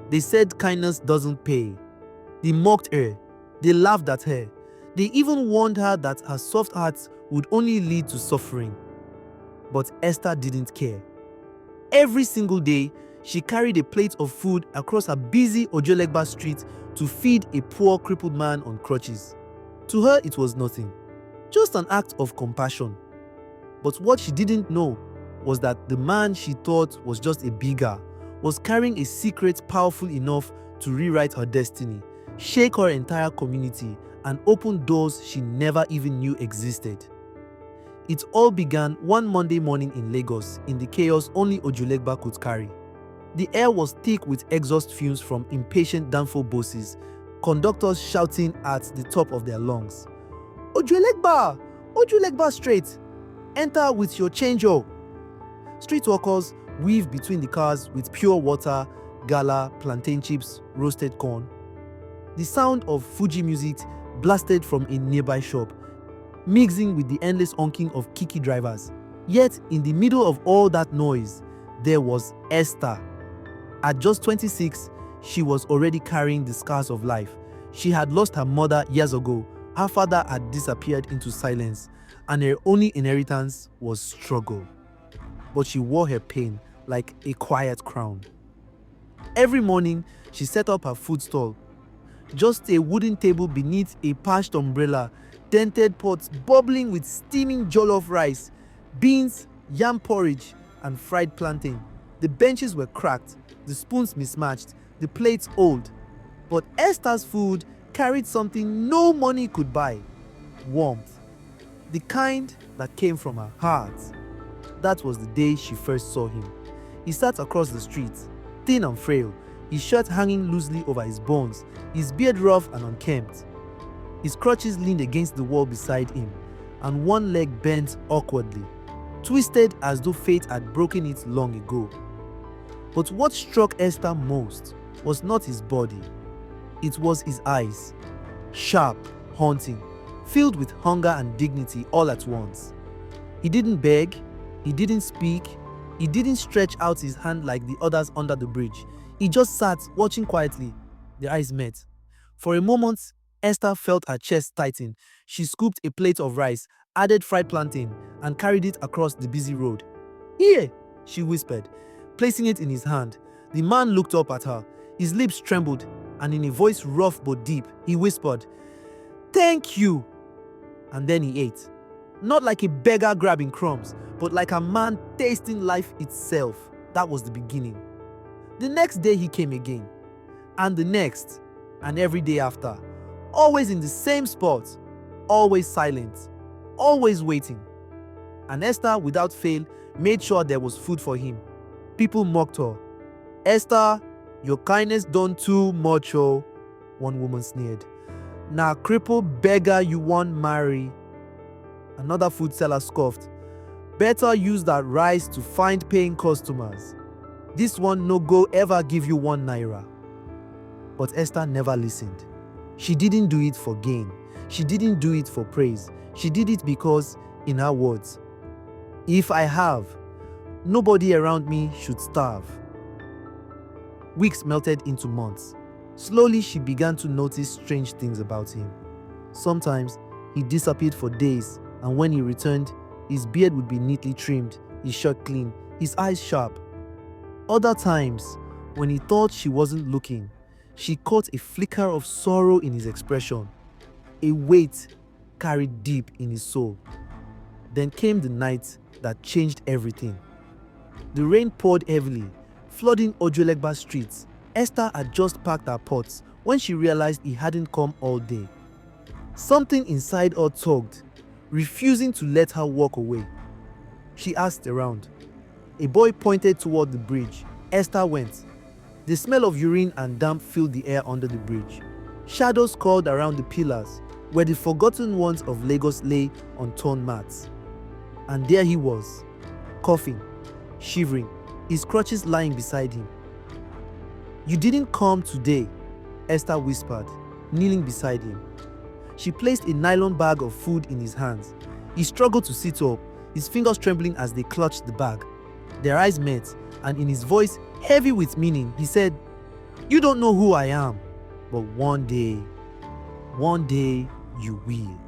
They said kindness doesn't pay. They mocked her. They laughed at her. They even warned her that her soft heart would only lead to suffering. But Esther didn't care. Every single day, she carried a plate of food across a busy Ojuelegba street to feed a poor crippled man on crutches. To her, it was nothing, just an act of compassion. But what she didn't know was that the man she thought was just a beggar was carrying a secret powerful enough to rewrite her destiny, shake her entire community, and open doors she never even knew existed. It all began one Monday morning in Lagos in the chaos only Ojuelegba could carry. The air was thick with exhaust fumes from impatient Danfo bosses, conductors shouting at the top of their lungs, "Ojuelegba! Ojuelegba straight! Enter with your change oh!" Street workers weaved between the cars with pure water, gala, plantain chips, roasted corn. The sound of Fuji music blasted from a nearby shop, mixing with the endless honking of kiki drivers. Yet, in the middle of all that noise, there was Esther. At just 26, she was already carrying the scars of life. She had lost her mother years ago, her father had disappeared into silence, and her only inheritance was struggle. But she wore her pain like a quiet crown. Every morning, she set up her food stall. Just a wooden table beneath a patched umbrella, dented pots bubbling with steaming jollof rice, beans, yam porridge, and fried plantain. The benches were cracked, the spoons mismatched, the plates old. But Esther's food carried something no money could buy: warmth. The kind that came from her heart. That was the day she first saw him. He sat across the street, thin and frail, his shirt hanging loosely over his bones, his beard rough and unkempt. His crutches leaned against the wall beside him, and one leg bent awkwardly, twisted as though fate had broken it long ago. But what struck Esther most was not his body. It was his eyes, sharp, haunting, filled with hunger and dignity all at once. He didn't beg, he didn't speak, he didn't stretch out his hand like the others under the bridge. He just sat, watching quietly. Their eyes met. For a moment, Esther felt her chest tighten. She scooped a plate of rice, added fried plantain, and carried it across the busy road. "Here," she whispered, placing it in his hand. The man looked up at her. His lips trembled, and in a voice rough but deep, he whispered, "Thank you." And then he ate. Not like a beggar grabbing crumbs, but like a man tasting life itself. That was the beginning. The next day he came again, and the next, and every day after, always in the same spot, always silent, always waiting. And Esther, without fail, made sure there was food for him. People mocked her. "Esther, your kindness done too much oh," one woman sneered. "Na crippled beggar you want marry." Another food seller scoffed. "Better use that rice to find paying customers. This one no go ever give you 1 naira. But Esther never listened. She didn't do it for gain. She didn't do it for praise. She did it because, in her words, "If I have, nobody around me should starve." Weeks melted into months. Slowly, she began to notice strange things about him. Sometimes, he disappeared for days, and when he returned, his beard would be neatly trimmed, his shirt clean, his eyes sharp. Other times, when he thought she wasn't looking, she caught a flicker of sorrow in his expression, a weight carried deep in his soul. Then came the night that changed everything. The rain poured heavily, flooding Ojuelegba streets. Esther had just packed her pots when she realized he hadn't come all day. Something inside her tugged, refusing to let her walk away. She asked around. A boy pointed toward the bridge. Esther went. The smell of urine and damp filled the air under the bridge. Shadows crawled around the pillars, where the forgotten ones of Lagos lay on torn mats. And there he was, coughing, shivering, his crutches lying beside him. "You didn't come today," Esther whispered, kneeling beside him. She placed a nylon bag of food in his hands. He struggled to sit up, his fingers trembling as they clutched the bag. Their eyes met, and in his voice, heavy with meaning, he said, You don't know who I am, but one day you will.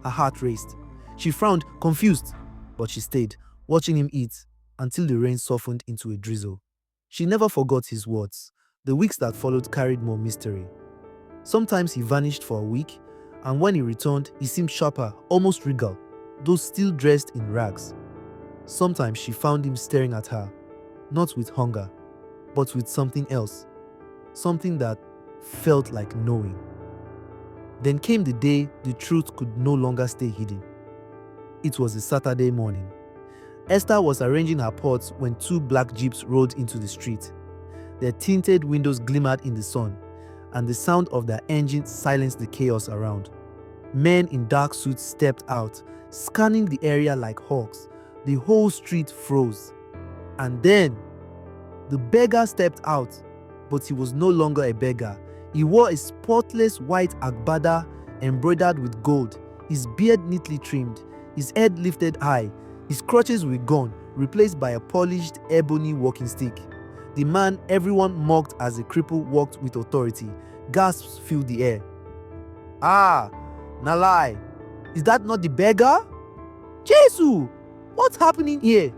Her heart raced. She frowned, confused, but she stayed, watching him eat until the rain softened into a drizzle. She never forgot his words. The weeks that followed carried more mystery. Sometimes he vanished for a week, and when he returned, he seemed sharper, almost regal, though still dressed in rags. Sometimes she found him staring at her, not with hunger, but with something else, something that felt like knowing. Then came the day the truth could no longer stay hidden. It was a Saturday morning. Esther was arranging her pots when two black jeeps rolled into the street. Their tinted windows glimmered in the sun, and the sound of their engines silenced the chaos around. Men in dark suits stepped out, scanning the area like hawks. The whole street froze. And then, the beggar stepped out, but he was no longer a beggar. He wore a spotless white agbada embroidered with gold, his beard neatly trimmed, his head lifted high, his crutches were gone, replaced by a polished ebony walking stick. The man everyone mocked as a cripple walked with authority. Gasps filled the air. Ah, Nalai, is that not the beggar? Jesus, what's happening here?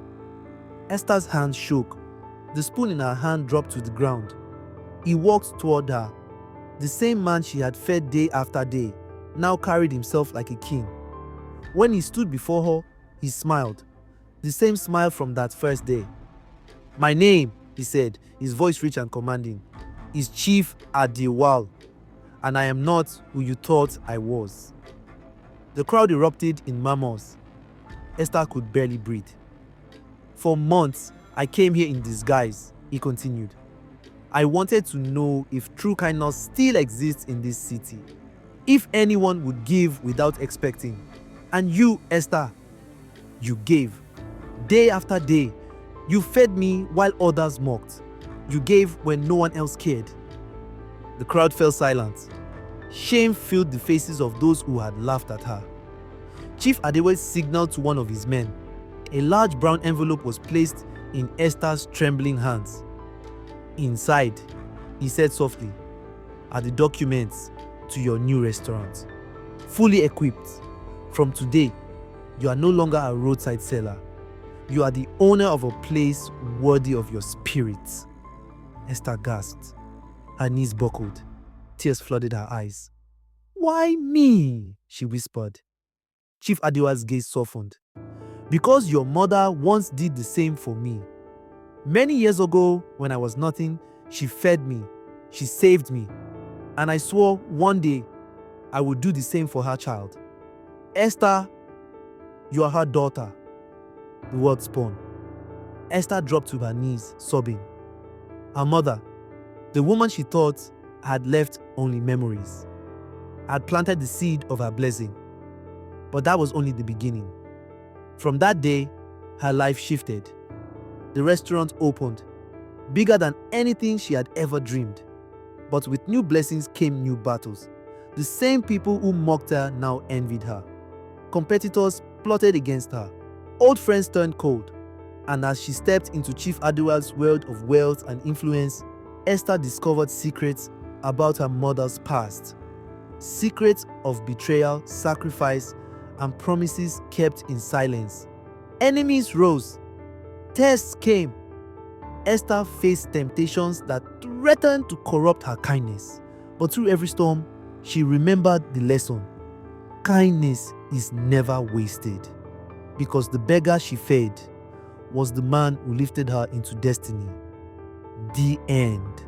Esther's hand shook. The spoon in her hand dropped to the ground. He walked toward her. The same man she had fed day after day now carried himself like a king. When he stood before her, he smiled. The same smile from that first day. My name, he said, his voice rich and commanding, is Chief Adewale, and I am not who you thought I was. The crowd erupted in murmurs. Esther could barely breathe. For months, I came here in disguise, he continued. I wanted to know if true kindness still exists in this city, if anyone would give without expecting. And you, Esther, you gave. Day after day, you fed me while others mocked. You gave when no one else cared. The crowd fell silent. Shame filled the faces of those who had laughed at her. Chief Adewale signaled to one of his men. A large brown envelope was placed in Esther's trembling hands. Inside, he said softly, are the documents to your new restaurant. Fully equipped. From today, you are no longer a roadside seller. You are the owner of a place worthy of your spirit. Esther gasped. Her knees buckled. Tears flooded her eyes. Why me? She whispered. Chief Adewale's gaze softened. Because your mother once did the same for me. Many years ago, when I was nothing, she fed me, she saved me, and I swore one day I would do the same for her child. Esther, you are her daughter. The word spun. Esther dropped to her knees, sobbing. Her mother, the woman she thought had left only memories, had planted the seed of her blessing. But that was only the beginning. From that day, her life shifted. The restaurant opened, bigger than anything she had ever dreamed. But with new blessings came new battles. The same people who mocked her now envied her. Competitors plotted against her. Old friends turned cold. And as she stepped into Chief Adewale's world of wealth and influence, Esther discovered secrets about her mother's past. Secrets of betrayal, sacrifice, and promises kept in silence. Enemies rose. Tests came. Esther faced temptations that threatened to corrupt her kindness. But through every storm, she remembered the lesson. Kindness is never wasted. Because the beggar she fed was the man who lifted her into destiny. The end.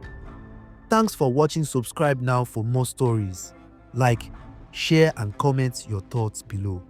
Thanks for watching. Subscribe now for more stories. Like, share, and comment your thoughts below.